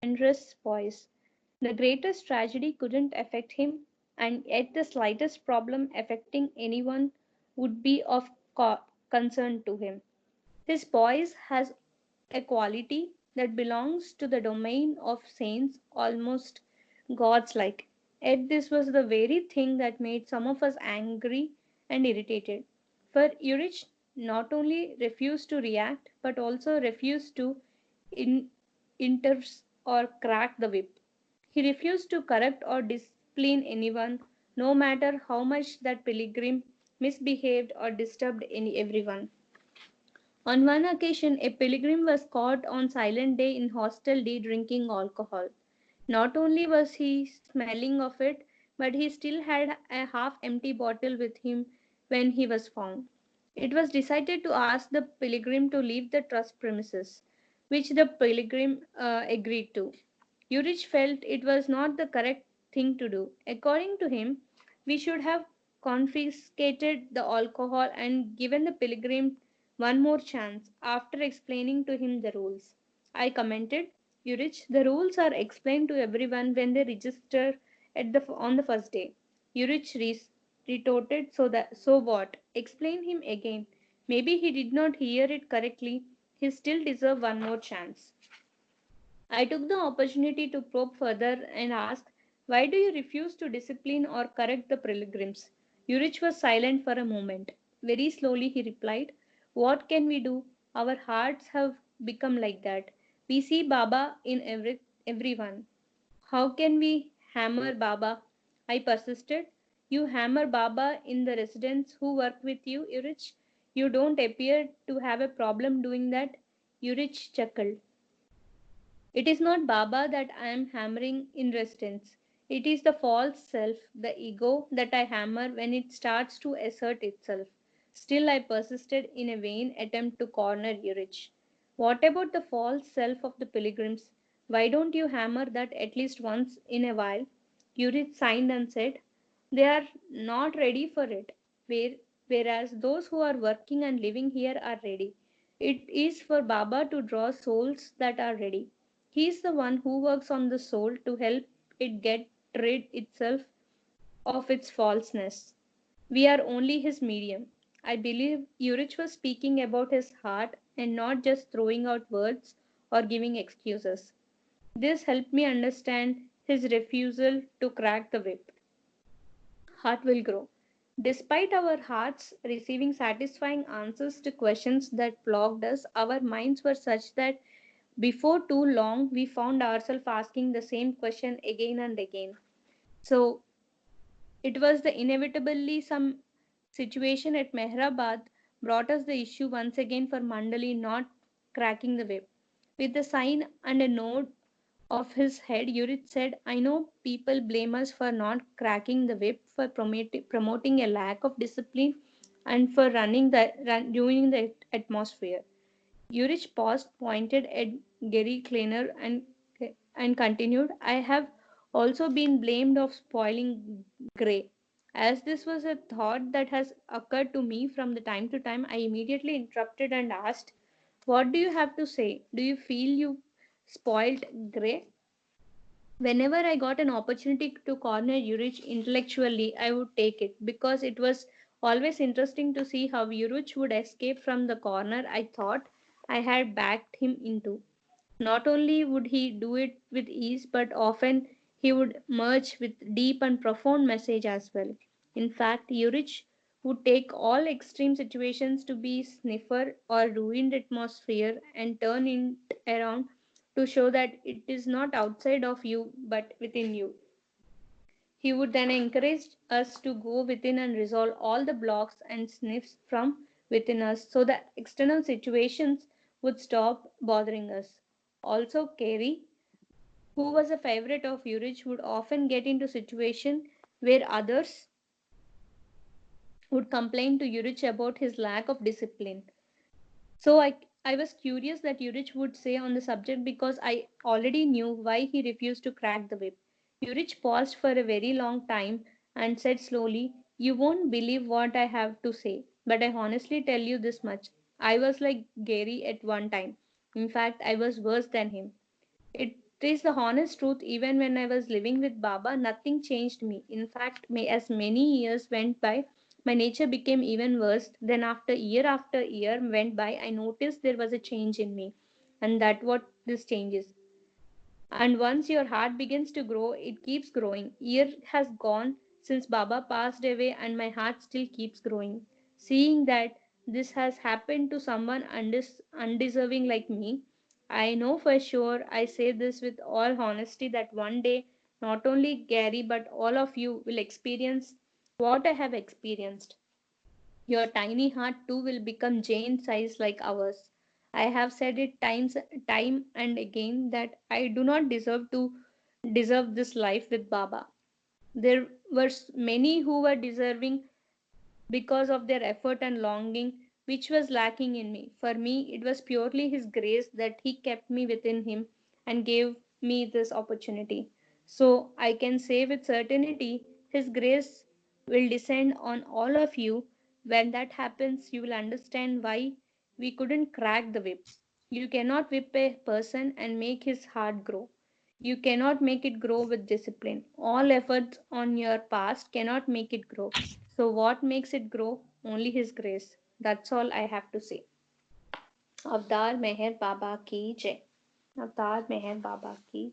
generous voice. The greatest tragedy couldn't affect him, and yet the slightest problem affecting anyone would be of concern to him. His voice has a quality that belongs to the domain of saints, almost gods like. Yet this was the very thing that made some of us angry and irritated. For Urich not only refused to react, but also refused to in- intervene or crack the whip. He refused to correct or discipline anyone, no matter how much that pilgrim misbehaved or disturbed everyone. On one occasion, a pilgrim was caught on silent day in hostel D drinking alcohol. Not only was he smelling of it, but he still had a half empty bottle with him when he was found. It was decided to ask the pilgrim to leave the trust premises, which the pilgrim agreed to. Urich felt it was not the correct thing to do. According to him, we should have confiscated the alcohol and given the pilgrim one more chance after explaining to him the rules. I commented, Urich, the rules are explained to everyone when they register on the first day. Urich retorted, so what? Explain him again. Maybe he did not hear it correctly. He still deserves one more chance. I took the opportunity to probe further and ask, why do you refuse to discipline or correct the pilgrims? Urich was silent for a moment. Very slowly he replied, what can we do? Our hearts have become like that. We see Baba in everyone. How can we hammer Baba? I persisted. You hammer Baba in the residents who work with you, Urich. You don't appear to have a problem doing that. Urich chuckled. It is not Baba that I am hammering in residence. It is the false self, the ego, that I hammer when it starts to assert itself. Still, I persisted in a vain attempt to corner Urich. What about the false self of the pilgrims? Why don't you hammer that at least once in a while? Urich signed and said, they are not ready for it, where, whereas those who are working and living here are ready. It is for Baba to draw souls that are ready. He is the one who works on the soul to help it get rid itself of its falseness. We are only his medium. I believe Urich was speaking about his heart and not just throwing out words or giving excuses. This helped me understand his refusal to crack the whip. Heart will grow. Despite our hearts receiving satisfying answers to questions that plagued us, our minds were such that before too long we found ourselves asking the same question again and again. So it was the inevitably some situation at Mehrabad brought us the issue once again for Mandali not cracking the whip. With a sign and a nod of his head, Yurit said, I know people blame us for not cracking the whip, for promoting a lack of discipline, and for ruining the atmosphere. Urich paused, pointed at Gary Kleiner, and continued, I have also been blamed of spoiling Grey. As this was a thought that has occurred to me from the time to time, I immediately interrupted and asked, what do you have to say? Do you feel you spoiled Grey? Whenever I got an opportunity to corner Urich intellectually, I would take it because it was always interesting to see how Urich would escape from the corner I thought I had backed him into. Not only would he do it with ease, but often he would merge with deep and profound message as well. In fact, Urich would take all extreme situations to be sniffer or ruined atmosphere and turn it around to show that it is not outside of you but within you. He would then encourage us to go within and resolve all the blocks and sniffs from within us so that external situations would stop bothering us. Also, Carrie, who was a favorite of Urich, would often get into situations where others would complain to Urich about his lack of discipline. So I was curious that Urich would say on the subject because I already knew why he refused to crack the whip. Urich paused for a very long time and said slowly, you won't believe what I have to say, but I honestly tell you this much. I was like Gary at one time. In fact, I was worse than him. It It is the honest truth. Even when I was living with Baba, nothing changed me. In fact, as many years went by, my nature became even worse. Then, after year went by, I noticed there was a change in me, and that what this change is. And once your heart begins to grow, it keeps growing. Year has gone since Baba passed away, and my heart still keeps growing. Seeing that this has happened to someone undeserving like me, I know for sure, I say this with all honesty, that one day not only Gary but all of you will experience what I have experienced. Your tiny heart too will become Jane size like ours. I have said it time and again that I do not deserve this life with Baba. There were many who were deserving because of their effort and longing, which was lacking in me. For me, it was purely His grace that He kept me within Him and gave me this opportunity. So I can say with certainty, His grace will descend on all of you. When that happens, you will understand why we couldn't crack the whip. You cannot whip a person and make his heart grow. You cannot make it grow with discipline. All efforts on your past cannot make it grow. So, what makes it grow? Only His grace. That's all I have to say. Avtar Meher Baba ki jai. Avtar Meher Baba ki jai.